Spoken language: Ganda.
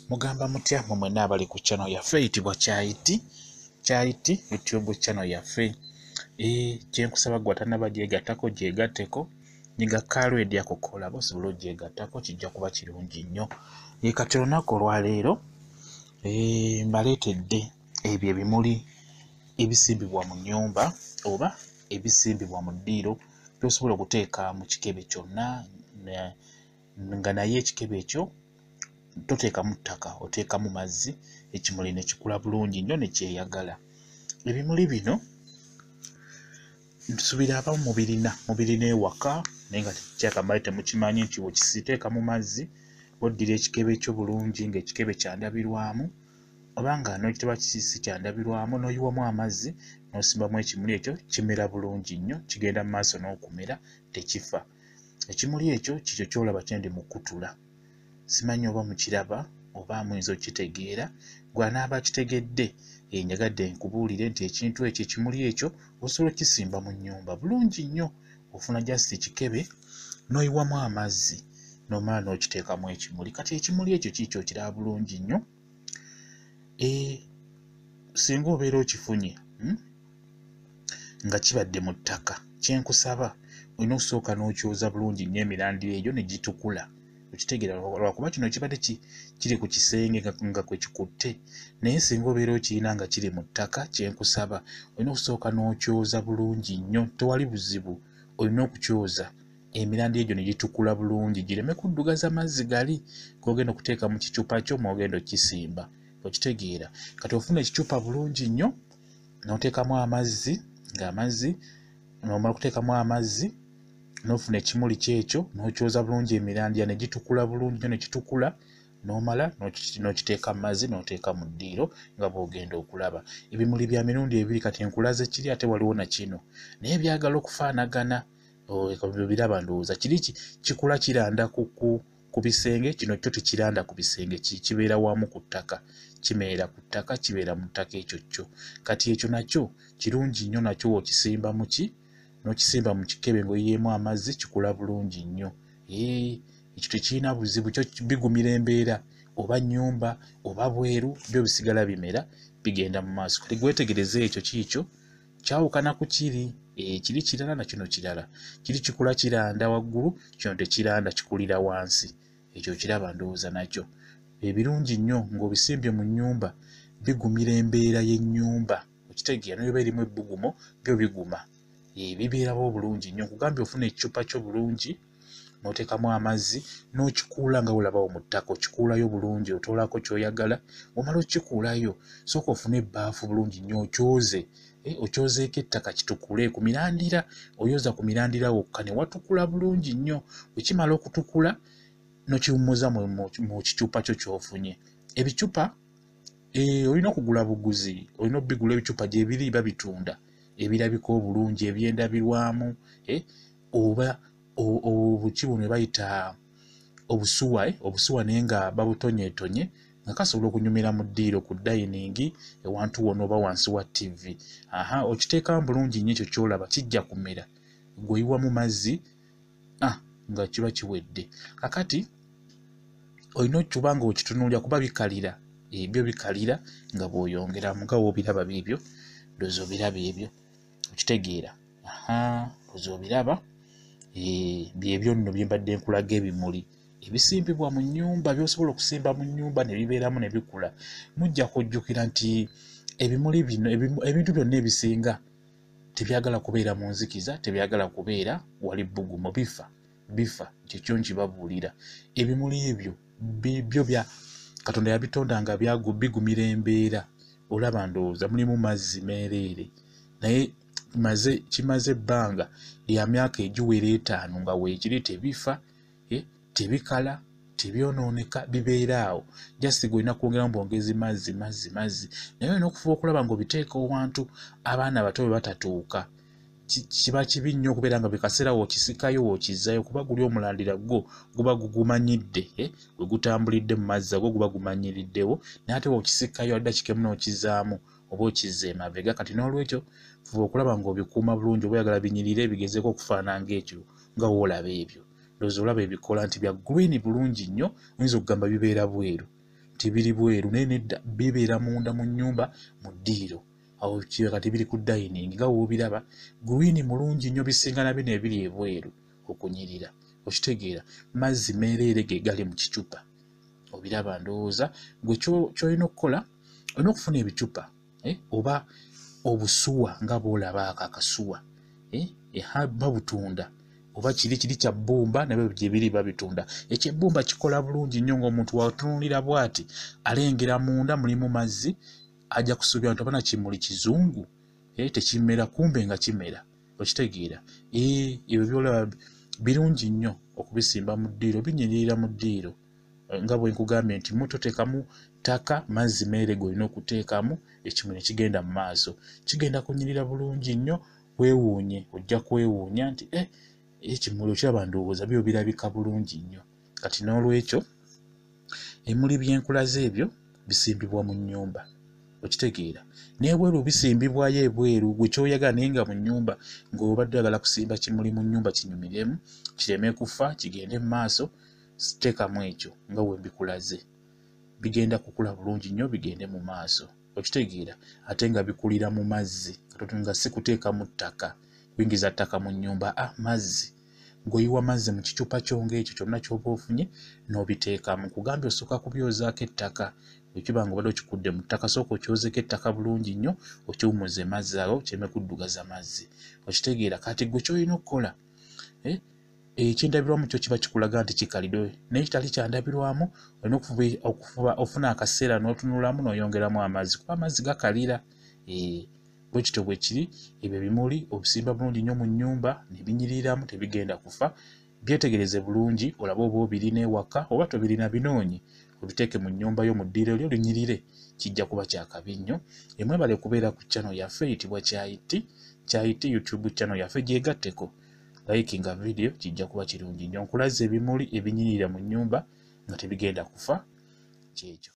Mugamba mutya mmwe n'abali ku channel yaffe eyitibwa Kyaiti YouTube channel yaffe. Kyenkusaba gwe atannaba gyegattako gyegatteko, nyiga kalwedi ako kola bosobole ogyegattako, kijja kuba kirungi nnyo. Kati olunaku olwaleero mbaleetedde ebyo ebimuli ebisimbibwa mu nnyumba oba ebisimbibwa mu ddiiro by'osobola okuteeka mu kikebe kyonna, nga naye ekikebe ekyo toteekamu ttaka, oteekamu mazzi, ekimuli ne kikula bulungi nnyo ne kyeyagala. Ebimuli bino nsuubira abamu mubirina ewaka naye nga tekyakamala temukimanyi nti bw'okiteeka mu mazzi oddira ekikebe ekyo bulungi ng'ekikebe kyandabirwamu, oba nga n'ekiteba si kyandabirwamu n'oyiwamu amazzi n'osimbamu ekimuli ekyo, kimera bulungi nnyo, kigenda mu maaso n'okumera tekifa. Ekimuli ekyo kikyo ky'olaba kyendi mu kkutula. Simanyi oba mukiraba oba muyinza okitegeera. Gwe anaaba akitegedde njagadde nkubuulire nti ekintu ekyo ekimuli ekyo osobola okisimba mu nnyumba bulungi nnyo. Ofuna just ekikebe n'oyiwamu amazzi n'omala n'okiteekamu ekimuli. Kati ekimuli ekyo kiikyo kiraba bulungi nnyo. Singa obeera okifunye nga kibadde mu ttaka, kyenkusaba olina okusooka n'okyoza bulungi nnyo emirandira egyo ne gitukula. Okitegeera lwakuba kino kibadde kiri ku kisenge nga kwe kikutte, naye singa obeera okirina nga kiri mu ttaka, kyenkusaba olina okusooka n'okyoza bulungi nnyo, tewali buzibu, olina okukyoza emirandira egyo ne gitukula bulungi gireme kuddugaza mazzi gali g'ogenda okuteeka mu kicupa kyo mw'ogenda okkisimba. Okitegeera. Kati ofuna ekicupa bulungi nnyo n'oteekamu amazzi, ng'amazzi n'omala okuteekamu amazzi n'ofuna ekimuli kyekyo n'okyoza bulungi emirandira ne gitukula bulungi nnyo ne kitukula, n'omala n'okiteeka mu mazzi n'oteeka mu ddiiro nga bw'ogenda okulaba. Ebimuli bya mirundi ebiri, kati enkulaze kiri ate waliwo na kino, naye byagala okufaanagana. Biraba ndowooza kiri kikula kiranda ku bisenge, kino kyo tekiranda ku bisenge, kibeera wamu ku ttaka, kimerera ku ttaka, kibeera mu ttaka ekyo kyo. Kati ekyo nakyo kirungi nnyo, nakyo w'okisimba mu n'okisimba mu kikebe ng'oyiyeemu amazzi, kikula bulungi nnyo. Ekyo tekirina buzibu, kyo bigumira embeera oba nnyumba oba bweru, byo bisigala bimera bigenda mu maaso. Kati gwetegereze ekyo kiikyo kyawukana ku kiri kirala na kino kirala. Kiri kikula kiranda waggulu, kino tekiranda kikulira wansi. Ekyo kiraba ndowooza nakyo. Ebirungi nnyo ng'obisimbye mu nnyumba, bigumira embeera y'ennyumba. Okitegeera n'oba erimu ebbugumo byo biguma. Bibeerawo bulungi nnyo. Nkugambye ofuna ekicupa kyo bulungi n'oteekamu amazzi n'okikuula nga olabawo mu ttaka, okikuulayo bulungi, otoolako ky'oyagala, omala okikuulayo. Sooka ofune ebbaafu bulungi nnyo okyoze. Okyozeeko ettaka kitukule ku mirandira, oyoza ku mirandira wokka ne watukula bulungi nnyo. Bwe kimala okutukula n'okiwummuza mu kicupa kyo ky'ofunye. Ebicupa olina okugula buguzi, olina obbigula ebicupa gye biri babitunda, ebirabika obulungi, ebyendabirwamu, oba obuki buno bayita obusuwa naye nga babutonyeetonye nga kasobola okunyumira mu ddiiro ku dayiningi ewantu wonna oba wansi wa TV. Okiteekamu bulungi nnyo, ekyo ky'olaba kijja kumera. Gw'oyiwamu mazzi nga kiba kiwedde. Kakati olina okuba nga okitunuulira kuba bikalira, ebyo bikalira nga bw'oyongeramu nga w'obiraba biibyo, ndowooza obiraba ebyo. Okitegeera. Ndowooza obiraba. Byebyo nno bye mbadde nkulaga ebimuli ebisimbibwa mu nnyumba, by'osobola okusimba mu nnyumba ne bibeeramu ne bikula. Mujja kujjukira nti ebimuli bino, ebintu byonna ebisinga tebyagala kubeera mu nzikiza, tebyagala kubeera wali bbugumu, bifa. Kyekyo nkibabuulira. Ebimuli ebyo byo bya Katonda yabitonda nga bigumira embeera. Olaba ndowooza mulimu mazzi meereere, naye kimaze ebbanga lya myaka egiwera 5 nga weekiri tebifa, tebikala, tebyonooneka, bibeera awo. Just gw'olina kwongeramu bwongezi mazzi. Naye olina okufuba okulaba ng'obiteeka ewantu abaana abato bwe batatuuka. Kiba kibi nnyo okubeera nga buli kaseera w'okisikayo w'okizzaayo, kuba guli omulandira gwo guba gugumanyidde, we gutambulidde mu mazzi agwo guba gumanyiriddewo, naye ate w'okisikayo addakiika emu n'okizaamu oba okizza emabega. Kati n'olwekyo fuba okulaba ng'obikuuma bulungi, oba oyagala binyirire bigezeeko okufaanana ng'ekyo nga w'olaba ebyo. Ndowooza olaba ebikola nti bya green bulungi nnyo, oyinza okugamba bibeera bweru. tibiri bweru naye nedda bibeera munda mu nnyumba mu ddiiro. Awo kati biri ku dining nga woobiraba green mulungi nnyo bisingana bino ebiri ebweru okunyirira. Okitegeera mazzi meereere ge gali mu kicupa. Obiraba ndowooza gwe ky'olina okukola olina okufuna ebicupa oba obusuwa nga bw'olaba akasuwa babutunda oba kiri kya bbumba nabyo gye biri babitunda. Ekyebbumba kikola bulungi nnyo ng'omuntu watunuulira bw'ati alengera munda mulimu mazzi ajja kusuubira nti oba na kimuli kizungu tekimera kumbe nga kimera. Okitegeera ebyo byolaba birungi nnyo okubisimba mu ddiiro binyiririra mu ddiiro nga bwe nkugambye nti toteekamu ttaka mazzi meere g'olina okuteekamu ekimuli kigenda mu maaso kigenda kunyirira bulungi nnyo weewuunye ojja kwewuunya nti ekimuli okiraba ndowooza byo birabika bulungi nnyo. Kati n'olwekyo ebimuli byenkulaze ebyo bisimbibwa mu nnyumba. Okitegeera n'ebweru bisimbibwayo ebweru gwe ky'oyagala naye nga mu nnyumba ng'obadde oyagala kusimba kimuli mu nnyumba kinyumiremu kireme kufa kigende mu maaso teekamu ekyo nga we mbikulaze bigenda kukula bulungi nnyo bigende mu maaso. Okitegeera ate nga bikulira mu mazzi nga si kuteeka mu ttaka kuyingiza ttaka mu nnyumba mazzi ng'oyiwa mazzi mu kicupa kyo ng'ekyo kyonna ky'oba ofunye n'obiteekamu. Kugambye osooka kubyozaako ettaka ekiba nga obadde okikudde mu ttaka sooka okyozeko ettaka bulungi nnyo okiwumuze mazzi ago kireme kuddugaza mazzi. Okitegeera kati gwe ky'olina okukola ekyendabirwamu kyo kiba kikulaga nti kikalidde naye kitali kyandabirwamu olina okufuba ofuna akaseera n'otunulamu n'oyongeramu amazzi kuba amazzi gakalira. Bwe kityo bwe kiri ebyo ebimuli obisimba bulungi nnyo mu nnyumba ne binyiriramu tebigenda kufa. Byetegereze bulungi olabe oba obirina ewaka oba tobirina binoonye obiteeke mu nnyumba yo mu ddiiro lyo linyirire kijja kuba kyakabi nnyo. Mwebale kubeera ku channel yaffe eyitibwa Kyayiti YouTube channel yaffe gyegatteko likinga video kijja kuba kirungi nnyo. Nkulaze ebimuli ebinyirira mu nnyumba nga tebigenda kufa kyekyo.